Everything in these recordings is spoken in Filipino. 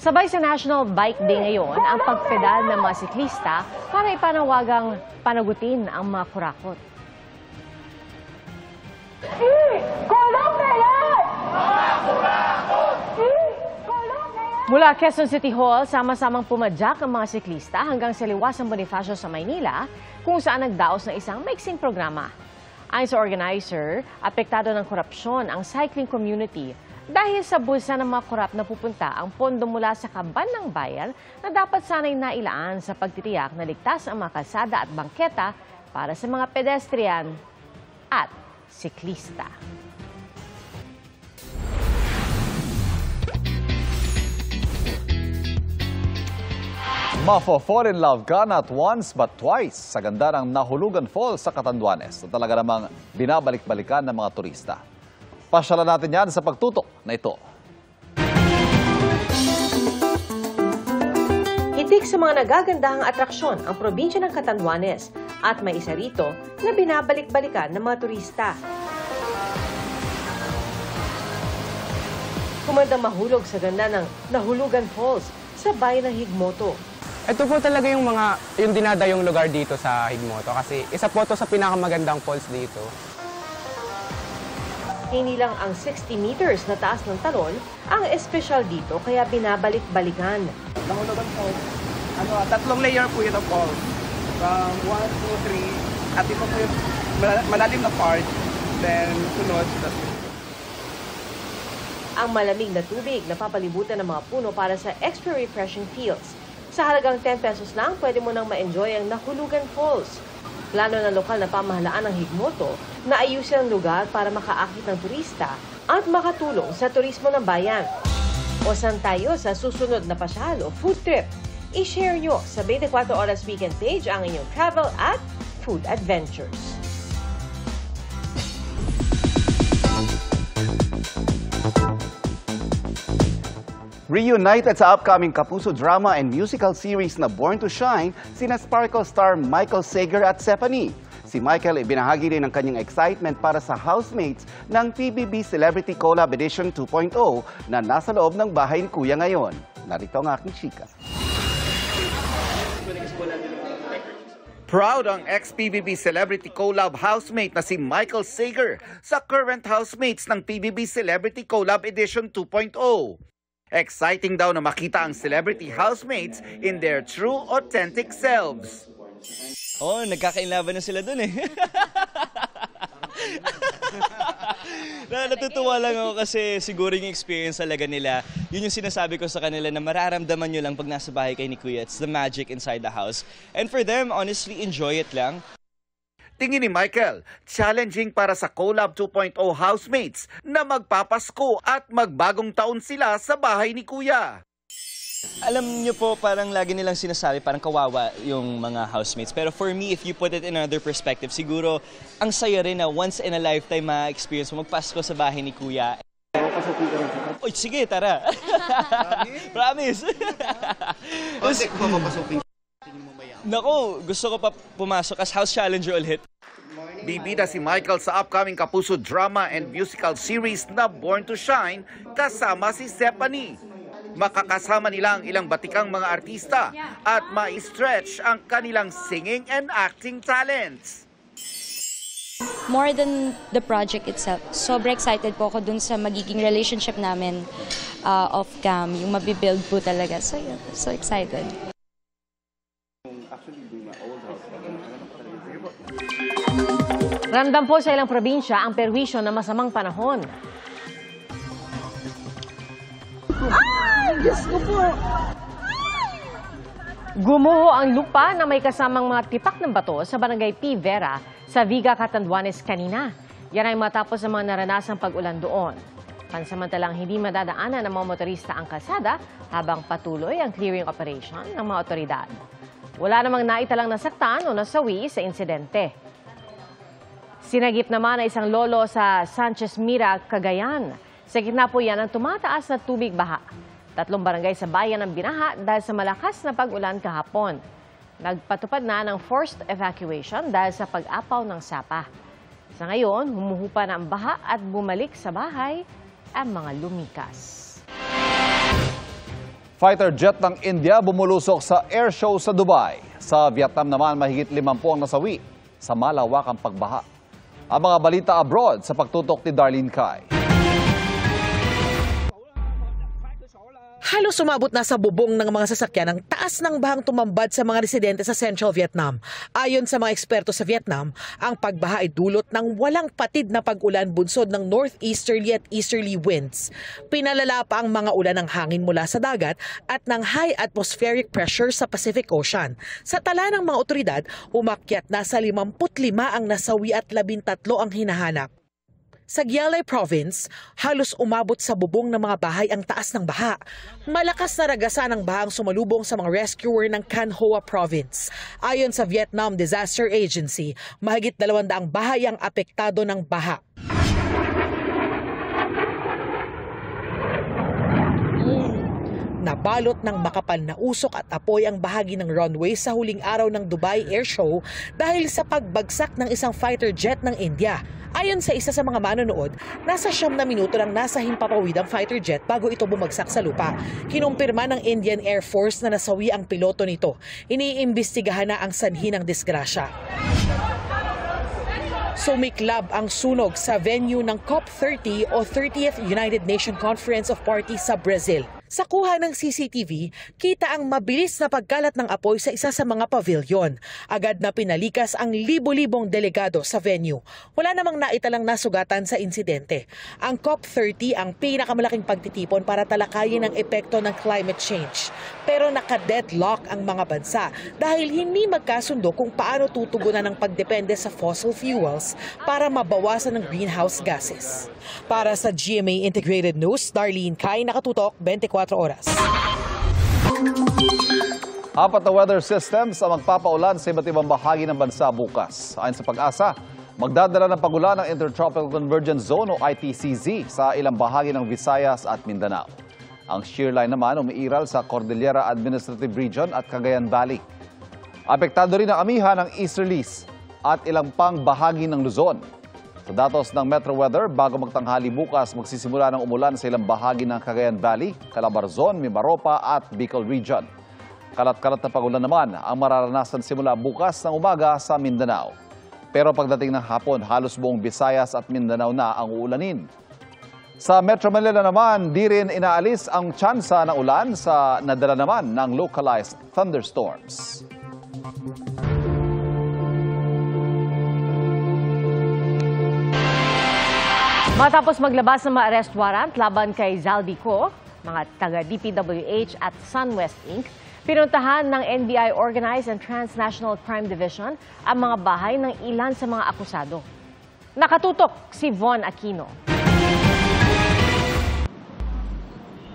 Sabay sa National Bike Day ngayon ang pagpedal ng mga siklista para ipanawagang panagutin ang mga kurakot. Mula Quezon City Hall, sama-samang pumadyak ang mga siklista hanggang sa Liwasang Bonifacio sa Maynila, kung saan nagdaos ng isang maiksing programa. Ayon sa organizer, apektado ng korupsyon ang cycling community dahil sa bulsa ng mga korap na pupunta ang pondo mula sa kaban ng bayan na dapat sanay nailaan sa pagtitiyak na ligtas ang mga kalsada at bangketa para sa mga pedestrian at siklista. Mafo-fall in love ka not once but twice sa ganda ng Nahulugan Falls sa Catanduanes na talaga namang binabalik-balikan ng mga turista. Pasyalan natin yan sa pagtutok na ito. Hitik sa mga nagagandahang atraksyon ang probinsya ng Catanduanes at may isa rito na binabalik-balikan ng mga turista. Kumandang mahulog sa ganda ng Nahulugan Falls sa bayan ng Higmoto. Ito po talaga yung dinadayong lugar dito sa Higmoto kasi isa po ito sa pinakamagandang falls dito. Hindi lang ang 60 meters na taas ng talon ang espesyal dito kaya binabalik-balikan. Nahulugan falls, tatlong layer po ito falls. From 1, 2, 3, at ito po yung malalim na part, then sunod. Ang malamig na tubig na papalibutan ng mga puno para sa extra refreshing feels. Sa halagang 10 pesos lang, pwede mo nang ma-enjoy ang Nahulugan Falls. Plano ng lokal na pamahalaan ng Higmoto na ayusin ang lugar para makaakit ng turista at makatulong sa turismo ng bayan. O saan tayo sa susunod na pasyal o food trip? I-share nyo sa 24 Oras Weekend page ang inyong travel at food adventures. Reunited sa upcoming Kapuso drama and musical series na Born to Shine, sina Sparkle star Michael Sager at Stephanie. Si Michael ibinahagi din ang kanyang excitement para sa housemates ng PBB Celebrity Collab Edition 2.0 na nasa loob ng bahay ni Kuya ngayon. Narito ang aking chika. Proud ang ex-PBB Celebrity Collab housemate na si Michael Sager sa current housemates ng PBB Celebrity Collab Edition 2.0. Exciting daw na makita ang celebrity housemates in their true, authentic selves. Oh, nagkakainlaban na sila dun eh. Natutuwa lang ako kasi siguro yung experience talaga nila, yun yung sinasabi ko sa kanila na mararamdaman nyo lang pag nasa bahay kay ni Kuya. It's the magic inside the house. And for them, honestly, enjoy it lang. Tingin ni Michael, challenging para sa Collab 2.0 housemates na magpapasko at magbagong taon sila sa bahay ni Kuya. Alam niyo po, parang lagi nilang sinasabi, parang kawawa yung mga housemates. Pero for me, if you put it in another perspective, siguro ang saya rin na once in a lifetime ma-experience mo magpasko sa bahay ni Kuya. Oy, sige, tara. Promise. Kasi kung mapapasukin Nako, gusto ko pa pumasok as house challenger ulit. Bibida si Michael sa upcoming Kapuso drama and musical series na Born to Shine kasama si Stephanie. Makakasama nila ang ilang batikang mga artista at ma-stretch ang kanilang singing and acting talents. More than the project itself, sobrang excited po ako dun sa magiging relationship namin off-cam, yung mabibuild po talaga. So yeah, so excited. Ramdam po sa ilang probinsya ang perwisyo ng masamang panahon. Ay, Diyos ko po! Gumuho ang lupa na may kasamang mga tipak ng bato sa barangay P. Vera sa Viga, Catanduanes kanina. Yan ay matapos ang mga naranasang pag-ulan doon. Pansamantalang hindi madadaanan ng mga motorista ang kalsada habang patuloy ang clearing operation ng mga otoridad. Wala namang naitalang nasaktan o nasawi sa insidente. Sinagip naman ang isang lolo sa Sanchez Mira, Cagayan. Sa gitna po yan ang tumataas na tubig baha. 3 barangay sa bayan ang binaha dahil sa malakas na pag-ulan kahapon. Nagpatupad na ng forced evacuation dahil sa pag-apaw ng sapa. Sa ngayon, humuhupa na ang baha at bumalik sa bahay ang mga lumikas. Fighter jet ng India bumulusok sa air show sa Dubai. Sa Vietnam naman, mahigit 50 ang nasawi sa malawakang pagbaha. Ang mga balita abroad sa pagtutok ni Darlene Kai. Halos umabot na sa bubong ng mga sasakyan ang taas ng bahang tumambad sa mga residente sa Central Vietnam. Ayon sa mga eksperto sa Vietnam, ang pagbaha ay dulot ng walang patid na pag-ulan bunsod ng northeasterly at easterly winds. Pinalala pa ang mga ulan ng hangin mula sa dagat at ng high atmospheric pressure sa Pacific Ocean. Sa tala ng mga otoridad, umakyat na sa 55 ang nasawi at 13 ang hinahanap. Sa Gyalay Province, halos umabot sa bubong ng mga bahay ang taas ng baha. Malakas na ragasan ang bahang sumalubong sa mga rescuer ng Can Hoa Province. Ayon sa Vietnam Disaster Agency, mahigit 200 bahay ang apektado ng baha. Nabalot ng makapal na usok at apoy ang bahagi ng runway sa huling araw ng Dubai Air Show dahil sa pagbagsak ng isang fighter jet ng India. Ayon sa isa sa mga manonood, nasa 9 na minuto lang nasa himpapawid ang fighter jet bago ito bumagsak sa lupa. Kinumpirma ng Indian Air Force na nasawi ang piloto nito. Iniimbestigahan na ang sanhi ng disgrasya. Sumiklab ang sunog sa venue ng COP30 o 30th United Nations Conference of Parties sa Brazil. Sa kuha ng CCTV, kita ang mabilis na pagkalat ng apoy sa isa sa mga pavilion. Agad na pinalikas ang libo-libong delegado sa venue. Wala namang naitalang nasugatan sa insidente. Ang COP30 ang pinakamalaking pagtitipon para talakayin ang epekto ng climate change. Pero naka-deadlock ang mga bansa dahil hindi magkasundo kung paano tutugunan ang pagdepende sa fossil fuels para mabawasan ng greenhouse gases. Para sa GMA Integrated News, Darlene Kai, nakatutok 24 oras. 4 na weather systems ang magpapaulan sa iba't ibang bahagi ng bansa bukas. Ayon sa Pag-asa, magdadala ng pagulan ng Intertropical Convergence Zone o ITCZ sa ilang bahagi ng Visayas at Mindanao. Ang shear line naman umiiral sa Cordillera Administrative Region at Cagayan Valley. Apektado rin ang amihan ng easterlies at ilang pang bahagi ng Luzon. Sa datos ng Metro Weather, bago magtanghali bukas, magsisimula ng umulan sa ilang bahagi ng Cagayan Valley, Calabarzon, Mimaropa at Bicol Region. Kalat-kalat na pagulan naman ang mararanasan simula bukas ng umaga sa Mindanao. Pero pagdating ng hapon, halos buong Visayas at Mindanao na ang uulanin. Sa Metro Manila naman, di rin inaalis ang tsansa ng ulan sa nadala naman ng localized thunderstorms. Matapos maglabas ng mga arrest warrant laban kay Zaldico, mga taga-DPWH at SunWest Inc., pinuntahan ng NBI Organized and Transnational Crime Division ang mga bahay ng ilan sa mga akusado. Nakatutok si Von Aquino.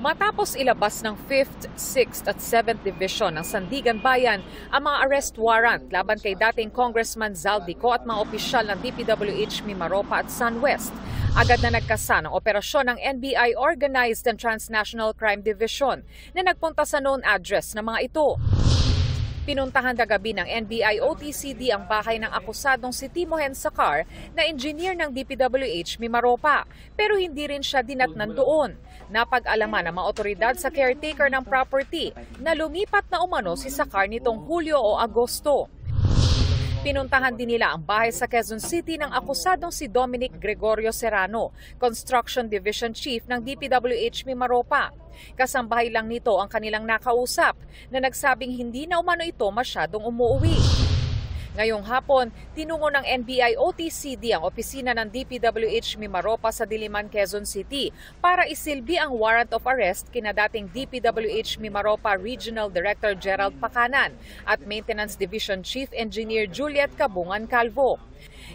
Matapos ilabas ng 5th, 6th at 7th Division ng Sandigan Bayan ang mga arrest warrant laban kay dating Congressman Zaldico at mga opisyal ng DPWH Mimaropa at SunWest, agad na nagkasa ng operasyon ng NBI Organized and Transnational Crime Division na nagpunta sa known address ng mga ito. Pinuntahan kagabi ng NBI OTCD ang bahay ng akusadong si Timohen Sakar na engineer ng DPWH Mimaropa, pero hindi rin siya dinatnan doon. Napag-alaman ng mga otoridad sa caretaker ng property na lumipat na umano si Sakar nitong Hulyo o Agosto. Pinuntahan din nila ang bahay sa Quezon City ng akusadong si Dominic Gregorio Serrano, Construction Division Chief ng DPWH Mimaropa. Kasambahay lang nito ang kanilang nakausap na nagsabing hindi na umano ito masyadong umuuwi. Ngayong hapon, tinungo ng NBI OTCD ang opisina ng DPWH Mimaropa sa Diliman, Quezon City para isilbi ang warrant of arrest kina dating DPWH Mimaropa Regional Director Gerald Pacanan at Maintenance Division Chief Engineer Juliet Cabungan Calvo.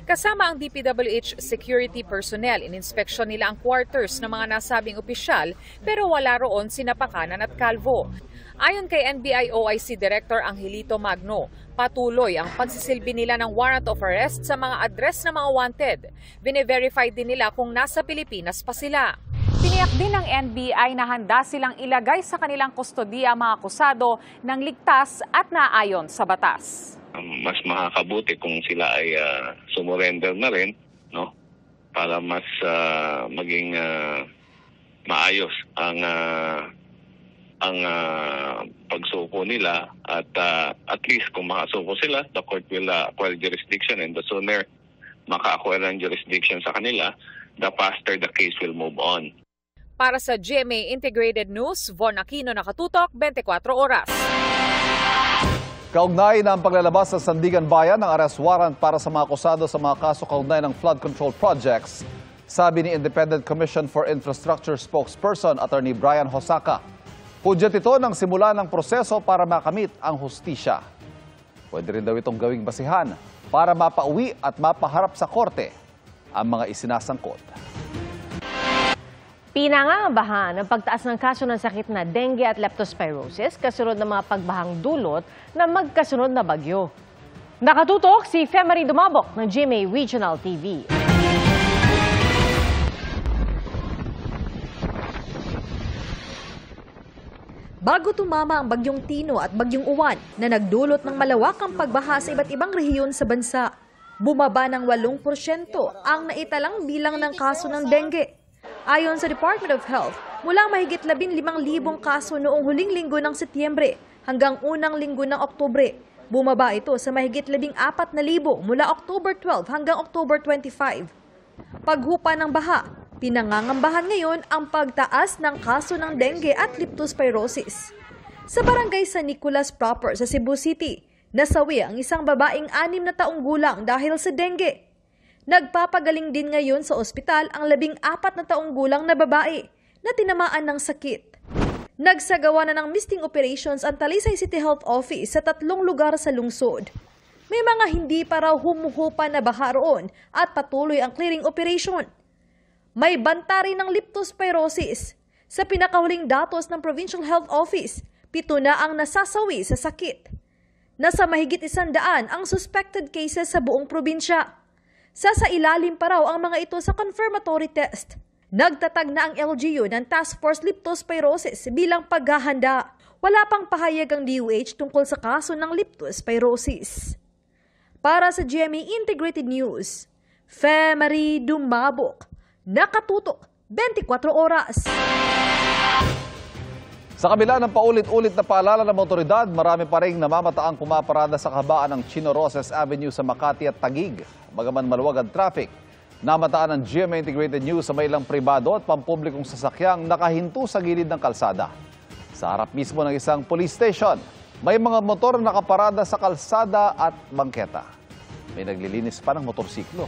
Kasama ang DPWH security personnel, ininspeksyon nila ang quarters ng mga nasabing opisyal pero wala roon sina Pacanan at Calvo. Ayon kay NBI OIC Director Angelito Magno, patuloy ang pagsisilbi nila ng warrant of arrest sa mga address ng mga wanted. Bine-verify din nila kung nasa Pilipinas pa sila. Tiniyak din ng NBI na handa silang ilagay sa kanilang kustodiya ang mga akusado ng ligtas at naayon sa batas. Mas makakabuti kung sila ay sumurrender na rin, no? Para mas maging maayos ang ang pagsuko nila at least kung makasuko sila, the court will acquire jurisdiction, and the sooner maka-acquire ng jurisdiction sa kanila, the faster the case will move on. Para sa GMA Integrated News, Von Aquino, nakatutok, 24 oras. Kaugnay na ang paglalabas sa Sandigan Bayan ng arrest warrant para sa mga akusado sa mga kaso kaugnay ng flood control projects, sabi ni Independent Commission for Infrastructure spokesperson Attorney Brian Hosaka. Hudyat ito ng simula ng proseso para makamit ang hustisya. Pwede rin daw itong gawing basihan para mapauwi at mapaharap sa korte ang mga isinasangkot. Pinangangabahan ang pagtaas ng kaso ng sakit na dengue at leptospirosis kasunod ng mga pagbahang dulot na magkasunod na bagyo. Nakatutok si Femari Dumabok ng GMA Regional TV. Bago tumama ang bagyong Tino at bagyong Uwan na nagdulot ng malawakang pagbaha sa iba't ibang rehiyon sa bansa, bumaba ng 8% ang naitalang bilang ng kaso ng dengue. Ayon sa Department of Health, mula mahigit 15,000 kaso noong huling linggo ng Setyembre hanggang unang linggo ng Oktubre, bumaba ito sa mahigit 14,000 mula October 12 hanggang October 25. Paghupa ng baha, pinangangambahan ngayon ang pagtaas ng kaso ng dengue at leptospirosis. Sa barangay San Nicolas proper sa Cebu City, nasawi ang isang babaeng 6 na taong gulang dahil sa dengue. Nagpapagaling din ngayon sa ospital ang 14 na taong gulang na babae na tinamaan ng sakit. Nagsagawa na ng misting operations ang Talisay City Health Office sa 3 lugar sa lungsod. May mga hindi pa raw humuhupa na baha roon at patuloy ang clearing operation. May banta rin ng leptospirosis. Sa pinakahuling datos ng Provincial Health Office, 7 na ang nasasawi sa sakit. Nasa mahigit 100 ang suspected cases sa buong probinsya. Sasailalim pa raw ang mga ito sa confirmatory test. Nagtatag na ang LGU ng Task Force Leptospirosis bilang paghahanda. Wala pang pahayag ang DOH tungkol sa kaso ng leptospirosis. Para sa GMA Integrated News, Femari Dumabok, nakatutok 24 oras. Sa kabila ng paulit-ulit na paalala ng otoridad, marami pa rin namamataang pumaparada sa kabaan ng Chino Roces Avenue sa Makati at Taguig. Bagaman maluwag ang traffic, namataan ng GMA Integrated News sa may ilang pribado at pampublikong sasakyang nakahinto sa gilid ng kalsada. Sa harap mismo ng isang police station, may mga motor na nakaparada sa kalsada at bangketa. May naglilinis pa ng motorsiklo.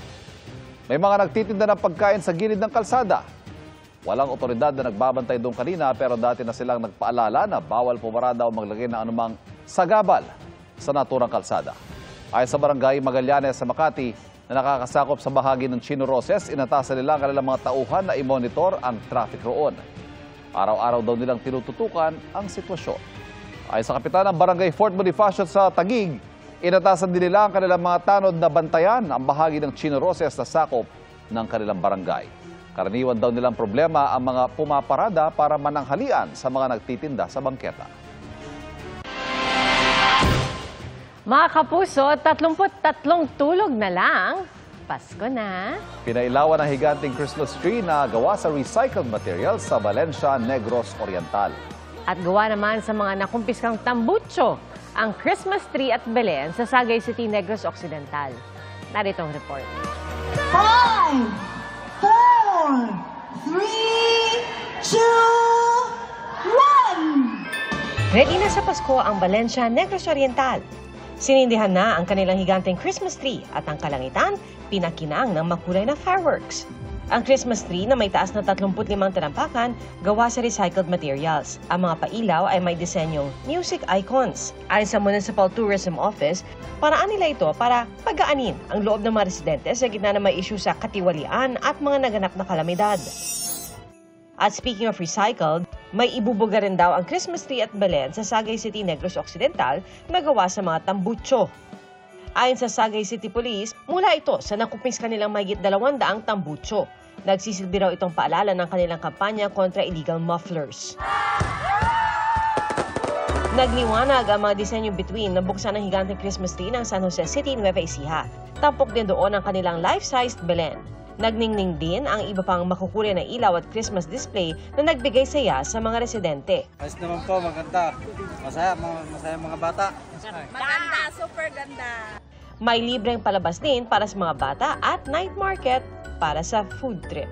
May mga nagtitinda ng pagkain sa gilid ng kalsada. Walang otoridad na nagbabantay doon kanina pero dati na silang nagpaalala na bawal pumarada o maglagay ng anumang sagabal sa naturang kalsada. Ayon sa Barangay Magallanes sa Makati na nakakasakop sa bahagi ng Chino Roces, inatasan nila ang kanilang mga tauhan na i-monitor ang traffic roon. Araw-araw daw nilang tinututukan ang sitwasyon. Ayon sa kapitan ng Barangay Fort Bonifacio sa Taguig, inatasan din nila ang kanilang mga tanod na bantayan ang bahagi ng Chino Roces na sakop ng kanilang barangay. Karaniwan daw nilang problema ang mga pumaparada para mananghalian sa mga nagtitinda sa bangketa. Mga kapuso, 33 tulog na lang. Pasko na. Pinailawan ang higanting Christmas tree na gawa sa recycled materials sa Valencia, Negros Oriental. At gawa naman sa mga nakumpiskang tambucho ang Christmas tree at Belen sa Sagay City, Negros Occidental. Narito ang report. 5, 4, 3, 2, 1. Ready na sa Pasko ang Valencia, Negros Oriental. Sinindihan na ang kanilang higanteng Christmas tree at ang kalangitan pinakinang ng makulay na fireworks. Ang Christmas tree na may taas na 35 talampakan gawa sa recycled materials. Ang mga pailaw ay may disenyong music icons. Ayon sa Municipal Tourism Office, paraan nila ito para pagaanin ang loob ng mga residente sa gitna ng may issue sa katiwalian at mga naganap na kalamidad. At speaking of recycled, may ibubuga rin daw ang Christmas tree at Belen sa Sagay City, Negros Occidental na gawa sa mga tambucho. Ayon sa Sagay City Police, mula ito sa nakupis kanilang mahigit 200 tambucho. Nagsisilbi raw itong paalala ng kanilang kampanya kontra illegal mufflers. Nagliwanag ang mga disenyong bituin na buksan ng higanteng Christmas tree ng San Jose City, Nueva Ecija. Tampok din doon ang kanilang life-sized Belen. Nagningning din ang iba pang makukulay na ilaw at Christmas display na nagbigay saya sa mga residente. Ayos naman po, maganda. Masaya mga bata. Maganda, super ganda. May libreng palabas din para sa mga bata at night market para sa food trip.